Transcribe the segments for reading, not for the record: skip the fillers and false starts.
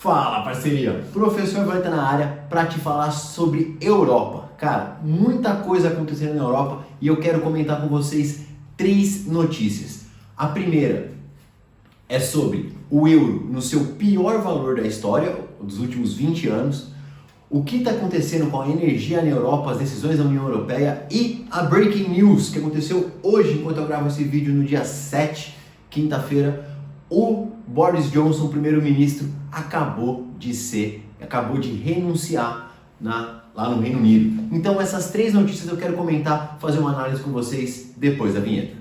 Fala, parceria! Professor vai estar na área para te falar sobre Europa. Cara, muita coisa acontecendo na Europa e eu quero comentar com vocês 3 notícias. A primeira é sobre o euro no seu pior valor da história, dos últimos 20 anos, o que está acontecendo com a energia na Europa, as decisões da União Europeia e a Breaking News, que aconteceu hoje, enquanto eu gravo esse vídeo no dia 7, quinta-feira. O Boris Johnson, primeiro-ministro, acabou de renunciar lá no Reino Unido. Então essas 3 notícias eu quero comentar, fazer uma análise com vocês depois da vinheta.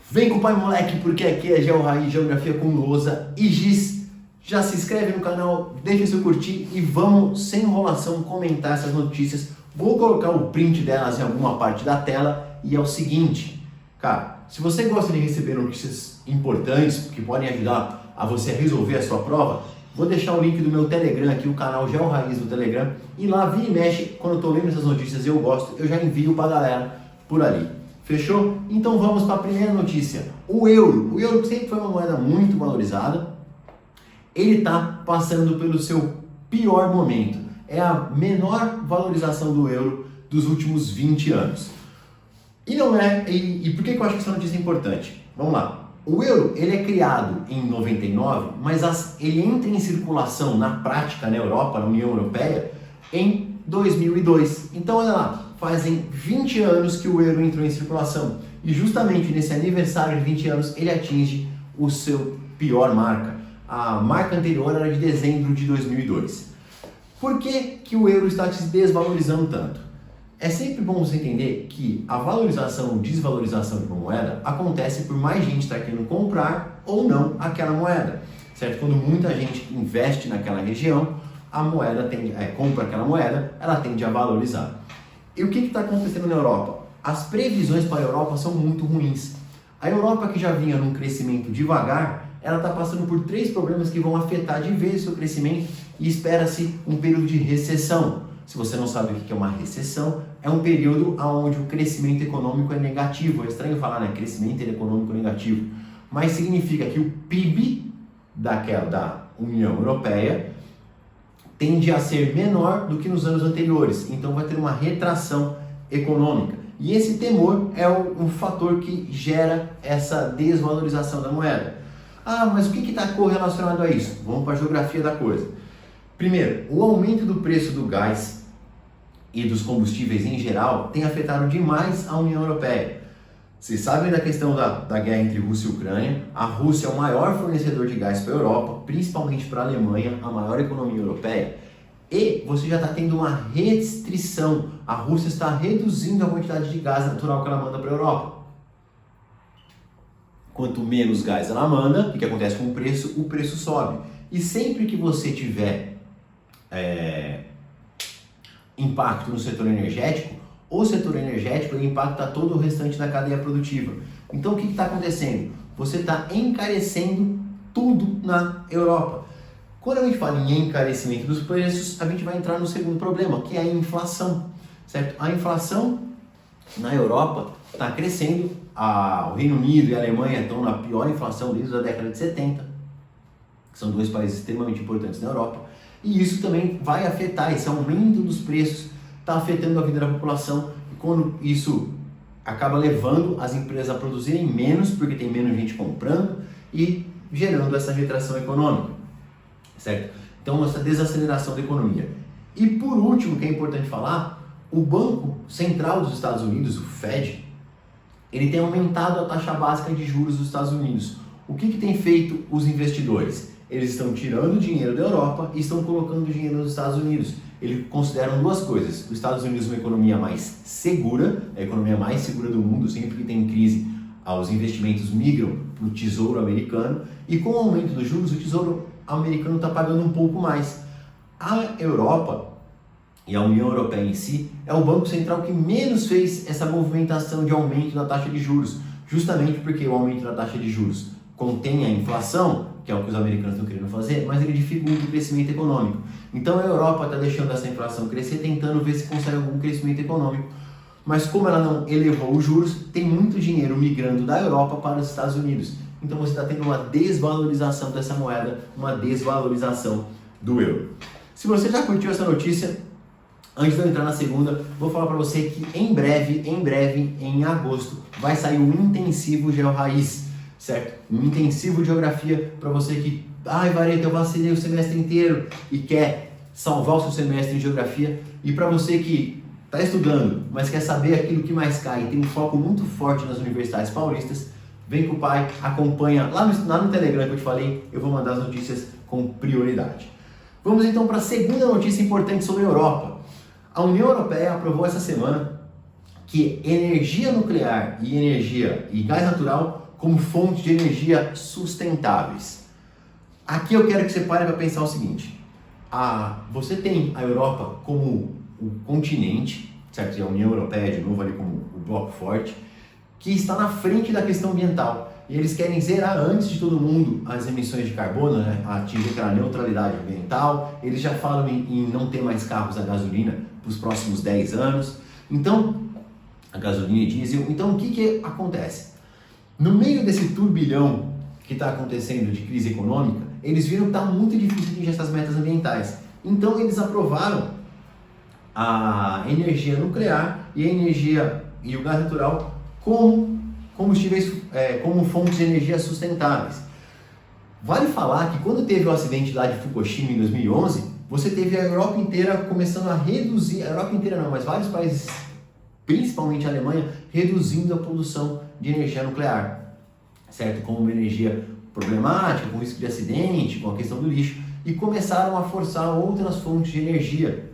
Vem com o pai moleque, porque aqui é Geo Raiz, Geografia com Lousa e Giz. Já se inscreve no canal, deixa seu curtir e vamos, sem enrolação, comentar essas notícias. Vou colocar o print delas em alguma parte da tela e é o seguinte, cara, se você gosta de receber notícias importantes que podem ajudar a você a resolver a sua prova, vou deixar o link do meu Telegram aqui, o canal Geo Raiz do Telegram, e lá vira e mexe, quando eu tô lendo essas notícias e eu gosto, eu já envio pra galera por ali. Fechou? Então vamos para a primeira notícia. O euro, que sempre foi uma moeda muito valorizada, ele está passando pelo seu pior momento. É a menor valorização do euro dos últimos 20 anos. E não é, e por que eu acho que essa notícia é importante? Vamos lá. O euro, ele é criado em 99, mas ele entra em circulação na prática na Europa, na União Europeia, em 2002. Então, olha lá, fazem 20 anos que o euro entrou em circulação. E justamente nesse aniversário de 20 anos, ele atinge o seu pior marca. A marca anterior era de dezembro de 2002. Por que o euro está se desvalorizando tanto? É sempre bom você entender que a valorização ou desvalorização de uma moeda acontece por mais gente estar querendo comprar ou não aquela moeda, certo? Quando muita gente investe naquela região, a moeda compra aquela moeda, ela tende a valorizar. E o que está acontecendo na Europa? As previsões para a Europa são muito ruins. A Europa, que já vinha num crescimento devagar, ela está passando por 3 problemas que vão afetar de vez o seu crescimento e espera-se um período de recessão. Se você não sabe o que é uma recessão, é um período onde o crescimento econômico é negativo. É estranho falar, né? Crescimento econômico negativo. Mas significa que o PIB da União Europeia tende a ser menor do que nos anos anteriores. Então vai ter uma retração econômica. E esse temor é o fator que gera essa desvalorização da moeda. Ah, mas o que está correlacionado a isso? Vamos para a geografia da coisa. Primeiro, o aumento do preço do gás e dos combustíveis em geral tem afetado demais a União Europeia. Vocês sabem da questão da guerra entre Rússia e Ucrânia. A Rússia é o maior fornecedor de gás para a Europa, principalmente para a Alemanha, a maior economia europeia. E você já está tendo uma restrição. A Rússia está reduzindo a quantidade de gás natural que ela manda para a Europa. Quanto menos gás ela manda, o que acontece com o preço sobe. E sempre que você tiver impacto no setor energético, o setor energético impacta todo o restante da cadeia produtiva. Então o que está acontecendo? Você está encarecendo tudo na Europa. Quando a gente fala em encarecimento dos preços, a gente vai entrar no segundo problema, que é a inflação, certo? A inflação na Europa está crescendo, o Reino Unido e a Alemanha estão na pior inflação desde a década de 70, que são 2 países extremamente importantes na Europa, e isso também vai afetar, esse aumento dos preços está afetando a vida da população, e quando isso acaba levando as empresas a produzirem menos, porque tem menos gente comprando, e gerando essa retração econômica, certo? Então essa desaceleração da economia. E por último, que é importante falar, o Banco Central dos Estados Unidos, o Fed, ele tem aumentado a taxa básica de juros dos Estados Unidos. O que tem feito os investidores? Eles estão tirando dinheiro da Europa e estão colocando dinheiro nos Estados Unidos. Eles consideram 2 coisas. Os Estados Unidos é uma economia mais segura, é a economia mais segura do mundo. Sempre que tem crise, os investimentos migram para o Tesouro Americano. E com o aumento dos juros, o Tesouro Americano está pagando um pouco mais. A Europa e a União Europeia em si é o Banco Central que menos fez essa movimentação de aumento da taxa de juros. Justamente porque o aumento da taxa de juros contém a inflação, que é o que os americanos estão querendo fazer, mas ele dificulta o crescimento econômico. Então a Europa está deixando essa inflação crescer, tentando ver se consegue algum crescimento econômico. mas como ela não elevou os juros, tem muito dinheiro migrando da Europa para os Estados Unidos. Então você está tendo uma desvalorização dessa moeda, uma desvalorização do euro. Se você já curtiu essa notícia, antes de eu entrar na segunda, vou falar para você que em breve, em agosto, vai sair um intensivo GeoRaiz, certo? Um intensivo de geografia para você que, Vareta, eu vacilei o semestre inteiro e quer salvar o seu semestre em geografia, e para você que está estudando, mas quer saber aquilo que mais cai e tem um foco muito forte nas universidades paulistas, vem com o pai, acompanha lá no Telegram que eu te falei, eu vou mandar as notícias com prioridade. Vamos então para a segunda notícia importante sobre a Europa. A União Europeia aprovou essa semana que energia nuclear e gás natural como fonte de energia sustentáveis. Aqui eu quero que você pare para pensar o seguinte: você tem a Europa como o continente, certo? E a União Europeia, de novo, ali como o bloco forte, que está na frente da questão ambiental. E eles querem zerar antes de todo mundo as emissões de carbono, né? Atingir aquela neutralidade ambiental. Eles já falam em não ter mais carros a gasolina para os próximos 10 anos. Então, a gasolina e diesel. Então, o que acontece? No meio desse turbilhão que está acontecendo de crise econômica, eles viram que está muito difícil atingir essas metas ambientais. Então, eles aprovaram a energia nuclear e o gás natural como combustíveis, como fontes de energia sustentáveis. Vale falar que quando teve o acidente lá de Fukushima em 2011, você teve a Europa inteira começando a reduzir, a Europa inteira não, mas vários países, principalmente a Alemanha, reduzindo a produção de energia nuclear, certo? Como uma energia problemática, com risco de acidente, com a questão do lixo, e começaram a forçar outras fontes de energia,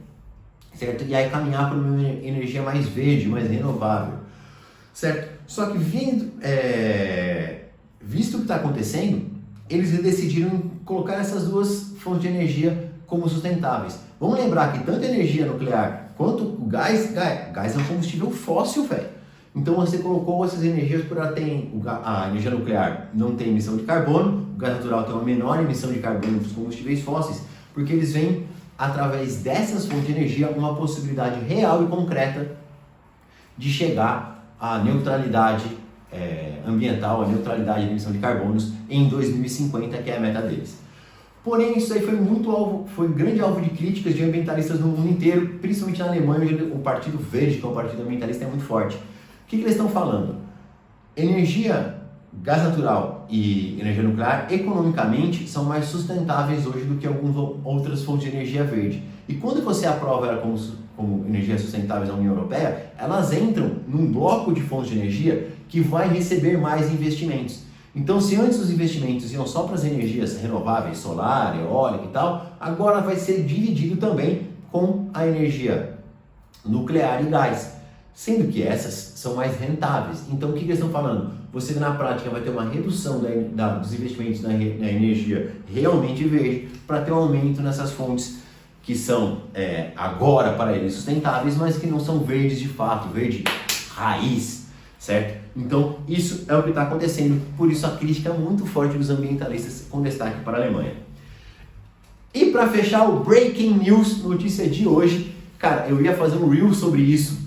certo? E aí caminhar para uma energia mais verde, mais renovável, certo? Só que visto o que está acontecendo, eles decidiram colocar essas duas fontes de energia como sustentáveis. Vamos lembrar que tanto a energia nuclear quanto o gás é um combustível fóssil, velho. Então você colocou essas energias por ela tem a energia nuclear não tem emissão de carbono, o gás natural tem uma menor emissão de carbono dos combustíveis fósseis, porque eles veem através dessas fontes de energia uma possibilidade real e concreta de chegar à neutralidade ambiental, a neutralidade de emissão de carbonos em 2050, que é a meta deles. Porém, isso aí foi grande alvo de críticas de ambientalistas no mundo inteiro, principalmente na Alemanha, onde o Partido Verde, que é o partido ambientalista, é muito forte. O que eles estão falando? Energia, gás natural e energia nuclear, economicamente, são mais sustentáveis hoje do que algumas outras fontes de energia verde. E quando você aprova ela como energia sustentável na União Europeia, elas entram num bloco de fontes de energia que vai receber mais investimentos. Então, se antes os investimentos iam só para as energias renováveis, solar, eólica e tal, agora vai ser dividido também com a energia nuclear e gás, sendo que essas são mais rentáveis. Então, o que eles estão falando? Você, na prática, vai ter uma redução dos investimentos na energia realmente verde para ter um aumento nessas fontes que são agora para eles sustentáveis, mas que não são verdes de fato, verde raiz, certo? Então, isso é o que está acontecendo, por isso a crítica é muito forte dos ambientalistas com destaque para a Alemanha. E para fechar o Breaking News, notícia de hoje, cara, eu ia fazer um reel sobre isso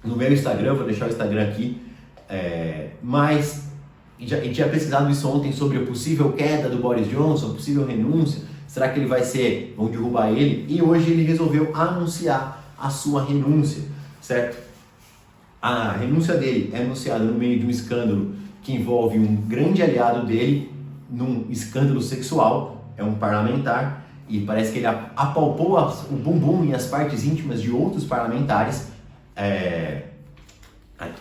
no meu Instagram, vou deixar o Instagram aqui, mas tinha pesquisado isso ontem sobre a possível queda do Boris Johnson, a possível renúncia, será que ele vão derrubar ele? E hoje ele resolveu anunciar a sua renúncia, certo? A renúncia dele é anunciada no meio de um escândalo que envolve um grande aliado dele num escândalo sexual, é um parlamentar, e parece que ele apalpou o bumbum e as partes íntimas de outros parlamentares.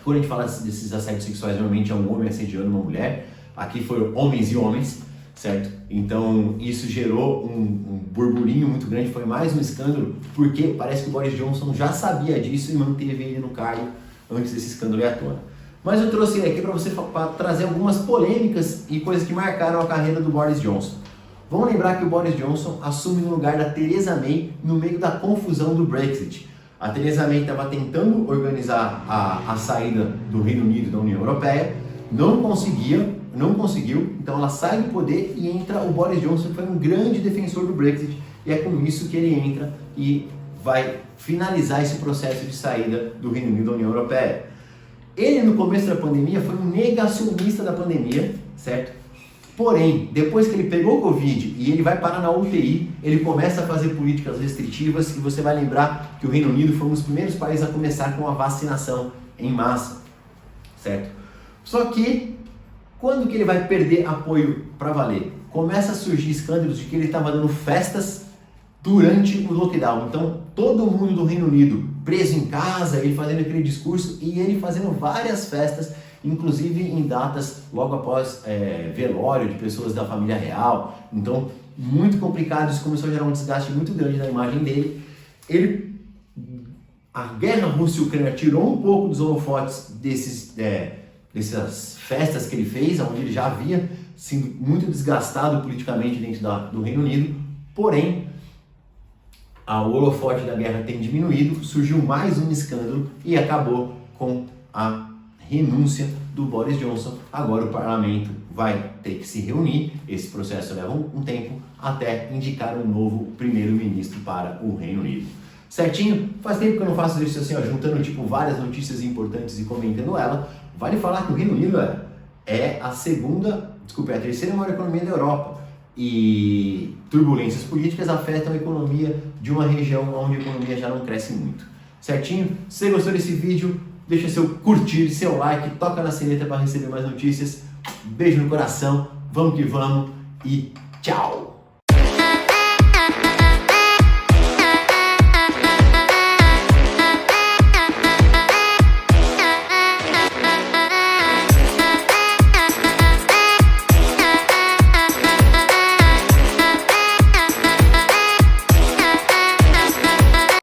Quando a gente fala desses assédios sexuais, normalmente é um homem assediando uma mulher, aqui foram homens e homens, certo? Então isso gerou um burburinho muito grande, foi mais um escândalo, porque parece que o Boris Johnson já sabia disso e manteve ele no cargo antes desse escândalo ir à tona. Mas eu trouxe ele aqui para você trazer algumas polêmicas e coisas que marcaram a carreira do Boris Johnson. Vamos lembrar que o Boris Johnson assume no lugar da Theresa May no meio da confusão do Brexit. A Theresa May estava tentando organizar a saída do Reino Unido da União Europeia, não conseguiu, então ela sai do poder e entra o Boris Johnson, que foi um grande defensor do Brexit, e é com isso que ele entra e vai finalizar esse processo de saída do Reino Unido da União Europeia. Ele, no começo da pandemia, foi um negacionista da pandemia, certo? Porém, depois que ele pegou o Covid e ele vai parar na UTI, ele começa a fazer políticas restritivas e você vai lembrar que o Reino Unido foi um dos primeiros países a começar com a vacinação em massa, certo? Só que, quando que ele vai perder apoio para valer? Começa a surgir escândalos de que ele estava dando festas durante o lockdown. Então, todo mundo do Reino Unido preso em casa, ele fazendo aquele discurso e ele fazendo várias festas, inclusive em datas logo após velório de pessoas da família real. Então, muito complicado, isso começou a gerar um desgaste muito grande na imagem dele. A guerra Rússia e Ucrânia tirou um pouco dos holofotes dessas festas que ele fez, onde ele já havia sido muito desgastado politicamente dentro do Reino Unido, porém, o holofote da guerra tem diminuído, surgiu mais um escândalo e acabou com a renúncia do Boris Johnson. Agora o parlamento vai ter que se reunir, esse processo leva um tempo, até indicar um novo primeiro-ministro para o Reino Unido. Certinho? Faz tempo que eu não faço isso assim, juntando várias notícias importantes e comentando ela. Vale falar que o Reino Unido é a terceira maior economia da Europa. E turbulências políticas afetam a economia de uma região onde a economia já não cresce muito. Certinho? Se você gostou desse vídeo, deixa seu curtir, seu like, toca na sineta para receber mais notícias. Beijo no coração, vamos que vamos e tchau!